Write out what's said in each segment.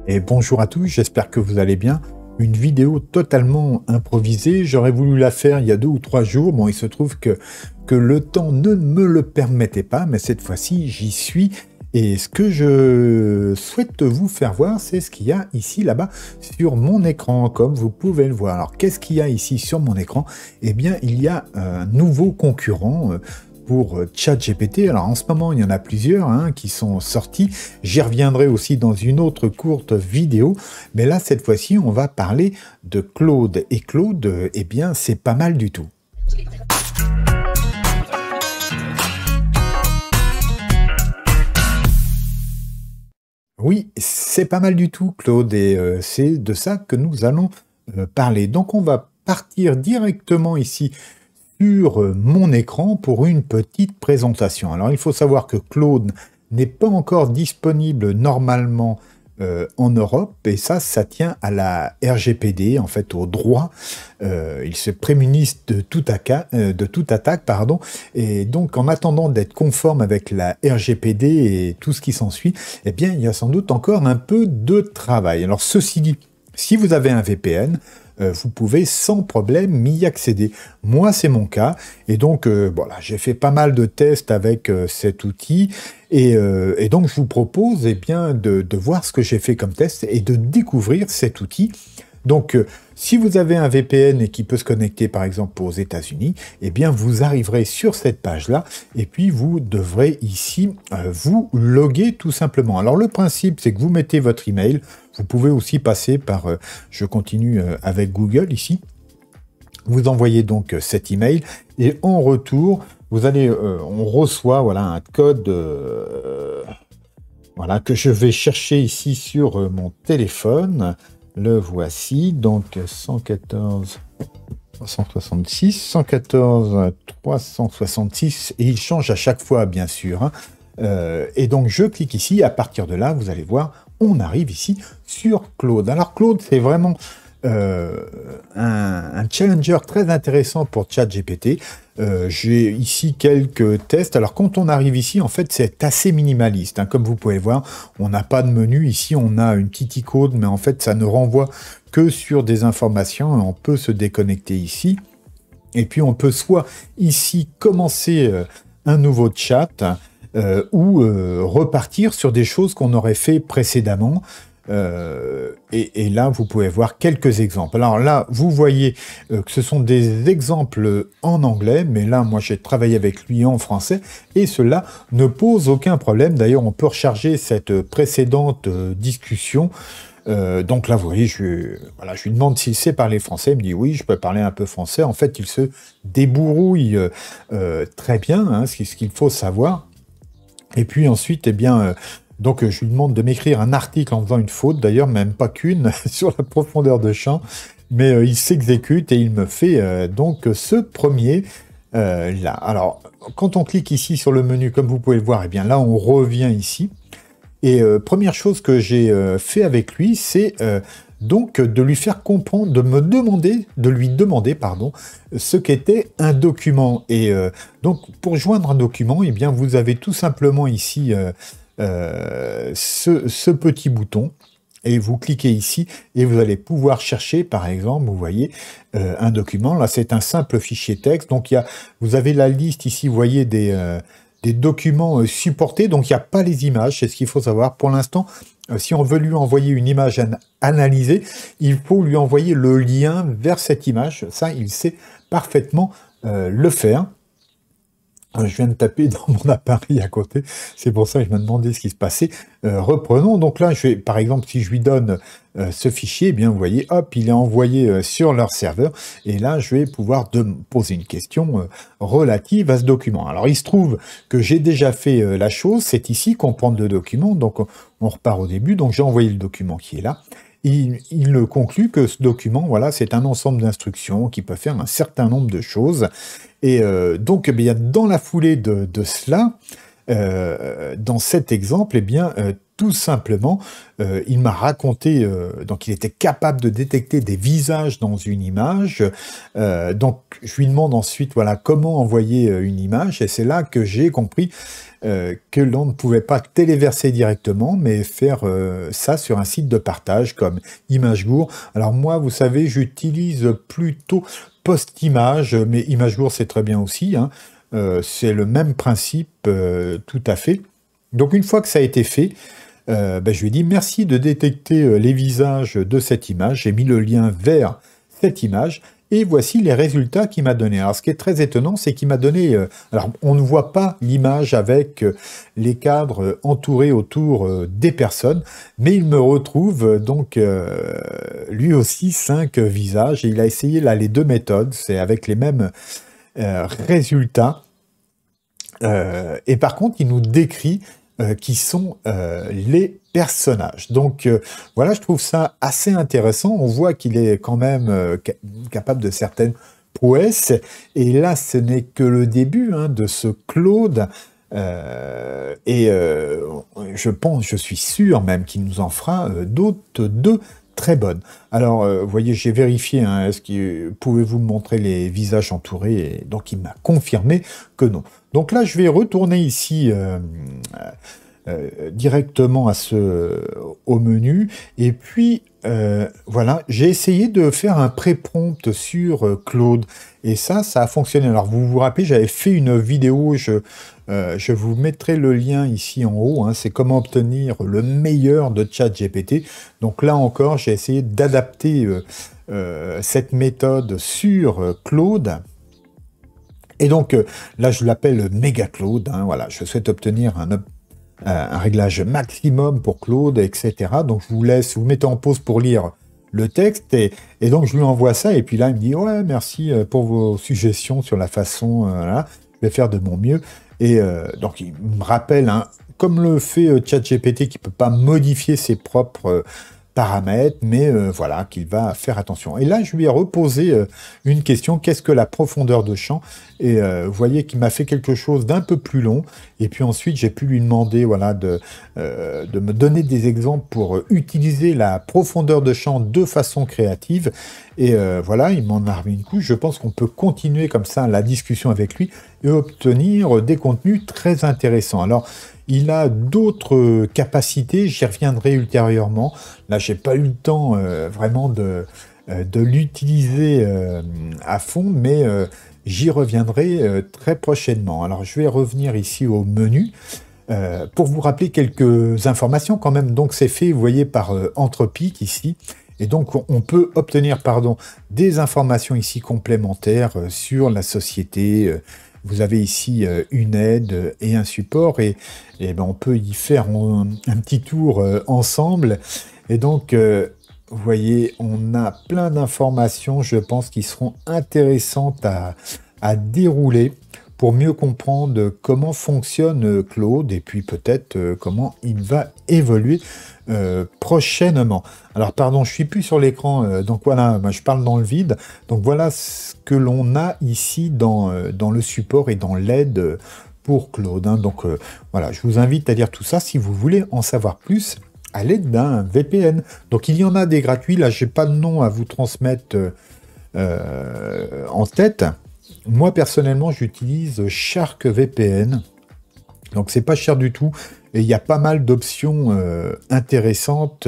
Et bonjour à tous, j'espère que vous allez bien. Une vidéo totalement improvisée, j'aurais voulu la faire il y a 2 ou 3 jours. Bon, il se trouve que le temps ne me le permettait pas, mais cette fois-ci, j'y suis. Et ce que je souhaite vous faire voir, c'est ce qu'il y a ici, là-bas, sur mon écran, comme vous pouvez le voir. Alors, qu'est-ce qu'il y a ici sur mon écran? Eh bien, il y a un nouveau concurrent pour ChatGPT. Alors en ce moment, il y en a plusieurs qui sont sortis. J'y reviendrai aussi dans une autre courte vidéo. Mais là, cette fois-ci, on va parler de Claude. Et Claude, eh bien, c'est pas mal du tout. Oui, c'est pas mal du tout, Claude. Et c'est de ça que nous allons parler. Donc on va partir directement ici sur mon écran pour une petite présentation. Alors il faut savoir que Claude n'est pas encore disponible normalement en Europe, et ça tient à la RGPD, en fait au droit. Ils se prémunissent de toute attaque, pardon, et donc en attendant d'être conforme avec la RGPD et tout ce qui s'ensuit, eh bien il y a sans doute encore un peu de travail. Alors ceci dit, si vous avez un VPN, vous pouvez sans problème y accéder. Moi, c'est mon cas. Et donc, voilà, j'ai fait pas mal de tests avec cet outil. Et donc, je vous propose eh bien, de voir ce que j'ai fait comme test et de découvrir cet outil. Donc, si vous avez un VPN et qui peut se connecter, par exemple, aux États-Unis, eh bien, vous arriverez sur cette page-là et puis vous devrez ici vous loguer tout simplement. Alors, le principe, c'est que vous mettez votre email. Vous pouvez aussi passer par, je continue avec Google ici. Vous envoyez donc cet email et en retour, vous allez, on reçoit voilà, un code voilà, que je vais chercher ici sur mon téléphone. Le voici, donc 114 366, 114 366, et il change à chaque fois, bien sûr. Et donc, je clique ici, à partir de là, vous allez voir, on arrive ici sur Claude. Alors, Claude, c'est vraiment un challenger très intéressant pour ChatGPT. J'ai ici quelques tests. Alors, quand on arrive ici, en fait, c'est assez minimaliste. Comme vous pouvez voir, on n'a pas de menu. Ici, on a une petite icône, mais en fait, ça ne renvoie que sur des informations. On peut se déconnecter ici. Et puis, on peut soit ici commencer un nouveau chat ou repartir sur des choses qu'on aurait fait précédemment. Et là, vous pouvez voir quelques exemples. Alors là, vous voyez que ce sont des exemples en anglais, mais là, moi, j'ai travaillé avec lui en français, et cela ne pose aucun problème. D'ailleurs, on peut recharger cette précédente discussion. Donc là, vous voyez, je lui demande s'il sait parler français. Il me dit oui, je peux parler un peu français. En fait, il se débrouille très bien, c'est ce qu'il faut savoir. Et puis ensuite, eh bien... donc, je lui demande de m'écrire un article en faisant une faute, d'ailleurs, même pas qu'une, sur la profondeur de champ, mais il s'exécute et il me fait donc ce premier là. Alors, quand on clique ici sur le menu, comme vous pouvez le voir, eh bien là, on revient ici. Et première chose que j'ai fait avec lui, c'est donc de lui faire comprendre, de lui demander, pardon, ce qu'était un document. Et donc, pour joindre un document, eh bien, vous avez tout simplement ici... ce petit bouton, et vous cliquez ici et vous allez pouvoir chercher, par exemple, vous voyez, un document. Là, c'est un simple fichier texte. Donc, vous avez la liste ici, vous voyez, des documents supportés. Donc, il n'y a pas les images, c'est ce qu'il faut savoir. Pour l'instant, si on veut lui envoyer une image analysée, il faut lui envoyer le lien vers cette image. Ça, il sait parfaitement le faire. Je viens de taper dans mon appareil à côté, c'est pour ça que je me demandais ce qui se passait. Reprenons, donc là, par exemple, si je lui donne ce fichier, eh bien, vous voyez, hop, il est envoyé sur leur serveur, et là, je vais pouvoir poser une question relative à ce document. Alors, il se trouve que j'ai déjà fait la chose, c'est ici, comprendre le document, donc on repart au début, donc j'ai envoyé le document qui est là. Il conclut que ce document, voilà, c'est un ensemble d'instructions qui peut faire un certain nombre de choses. Et donc, eh bien, dans la foulée de cela, dans cet exemple, eh bien, tout simplement, il m'a raconté, donc il était capable de détecter des visages dans une image. Donc je lui demande ensuite, voilà, comment envoyer une image, et c'est là que j'ai compris que l'on ne pouvait pas téléverser directement, mais faire ça sur un site de partage comme ImageGour. Alors moi, vous savez, j'utilise plutôt Post-Image, mais ImageGour c'est très bien aussi, hein. C'est le même principe, tout à fait. Donc une fois que ça a été fait, je lui ai dit merci de détecter les visages de cette image. J'ai mis le lien vers cette image et voici les résultats qu'il m'a donné. Alors ce qui est très étonnant, c'est qu'il m'a donné... alors on ne voit pas l'image avec les cadres entourés autour des personnes, mais il me retrouve donc lui aussi 5 visages et il a essayé là les deux méthodes, c'est avec les mêmes résultats. Et par contre, il nous décrit qui sont les personnages. Donc voilà, je trouve ça assez intéressant. On voit qu'il est quand même capable de certaines prouesses. Et là, ce n'est que le début hein, de ce Claude. Je suis sûr même qu'il nous en fera d'autres deux très bonnes. Alors, vous voyez, j'ai vérifié, hein, est-ce que pouvez-vous me montrer les visages entourés? Et donc, il m'a confirmé que non. Donc là, je vais retourner ici directement au menu. Et puis, voilà, j'ai essayé de faire un pré-prompt sur Claude. Et ça a fonctionné. Alors, vous vous rappelez, j'avais fait une vidéo, je vous mettrai le lien ici en haut, hein, c'est comment obtenir le meilleur de ChatGPT. Donc là encore, j'ai essayé d'adapter cette méthode sur Claude. Et donc là, je l'appelle Méga Claude. Hein, voilà, je souhaite obtenir un réglage maximum pour Claude, etc. Donc je vous laisse, vous mettez en pause pour lire le texte, et donc je lui envoie ça, et puis là, il me dit « Ouais, merci pour vos suggestions sur la façon, voilà, je vais faire de mon mieux. » Et donc il me rappelle, hein, comme le fait ChatGPT, qui ne peut pas modifier ses propres paramètres, mais voilà, qu'il va faire attention. Et là, je lui ai reposé une question, qu'est-ce que la profondeur de champ? Et vous voyez qu'il m'a fait quelque chose d'un peu plus long, et puis ensuite, j'ai pu lui demander voilà, de me donner des exemples pour utiliser la profondeur de champ de façon créative, et voilà, il m'en a remis une couche. Je pense qu'on peut continuer comme ça la discussion avec lui, et obtenir des contenus très intéressants. Alors, il a d'autres capacités, j'y reviendrai ultérieurement. Là, j'ai pas eu le temps vraiment de l'utiliser à fond, mais j'y reviendrai très prochainement. Alors, je vais revenir ici au menu pour vous rappeler quelques informations quand même. Donc, c'est fait, vous voyez, par Anthropic ici. Et donc, on peut obtenir, des informations ici complémentaires sur la société. Vous avez ici une aide et un support, et ben, on peut y faire un petit tour ensemble. Et donc, vous voyez, on a plein d'informations, je pense, qui seront intéressantes à dérouler pour mieux comprendre comment fonctionne Claude, et puis peut-être comment il va évoluer prochainement. Alors pardon, je suis plus sur l'écran, donc voilà, moi, je parle dans le vide. Donc voilà ce que l'on a ici dans le support et dans l'aide pour Claude. Hein. Donc voilà, je vous invite à lire tout ça si vous voulez en savoir plus à l'aide d'un VPN. Donc il y en a des gratuits, là j'ai pas de nom à vous transmettre en tête. Moi personnellement j'utilise Shark VPN, donc c'est pas cher du tout, et il y a pas mal d'options intéressantes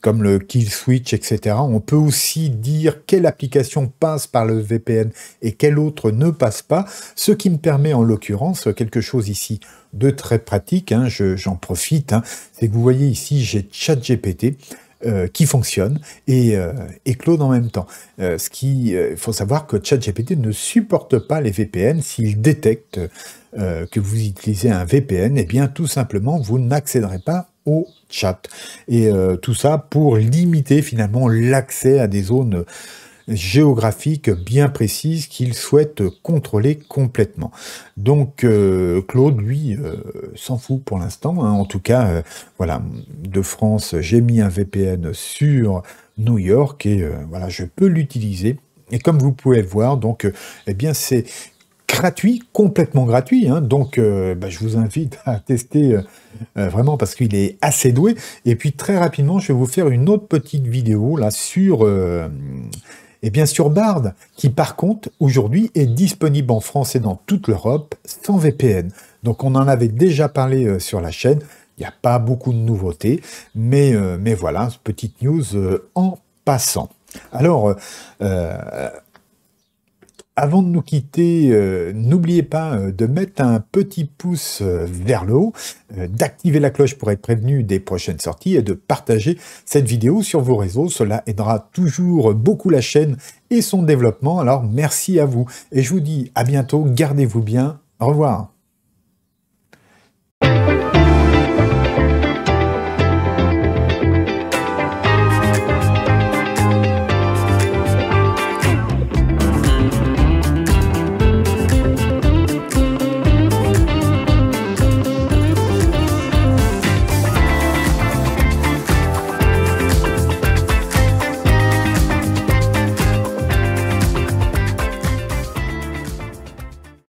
comme le kill switch, etc. On peut aussi dire quelle application passe par le VPN et quelle autre ne passe pas, ce qui me permet en l'occurrence quelque chose ici de très pratique, hein, j'en profite, hein, c'est que vous voyez ici j'ai ChatGPT qui fonctionne et Claude en même temps. Il faut savoir que ChatGPT ne supporte pas les VPN. S'il détecte que vous utilisez un VPN, eh bien tout simplement vous n'accéderez pas au chat. Et tout ça pour limiter finalement l'accès à des zones géographiques bien précises qu'il souhaite contrôler complètement. Donc Claude, lui, s'en fout pour l'instant. Hein. En tout cas, voilà, de France, j'ai mis un VPN sur New York et voilà, je peux l'utiliser. Et comme vous pouvez le voir, donc, eh bien, c'est gratuit, complètement gratuit, hein. Donc je vous invite à tester vraiment parce qu'il est assez doué. Et puis très rapidement, je vais vous faire une autre petite vidéo là sur sur Bard, qui par contre aujourd'hui est disponible en France et dans toute l'Europe sans VPN. Donc on en avait déjà parlé sur la chaîne. Il n'y a pas beaucoup de nouveautés, mais voilà, petite news en passant. Alors, avant de nous quitter, n'oubliez pas de mettre un petit pouce vers le haut, d'activer la cloche pour être prévenu des prochaines sorties et de partager cette vidéo sur vos réseaux. Cela aidera toujours beaucoup la chaîne et son développement. Alors, merci à vous. Et je vous dis à bientôt. Gardez-vous bien. Au revoir.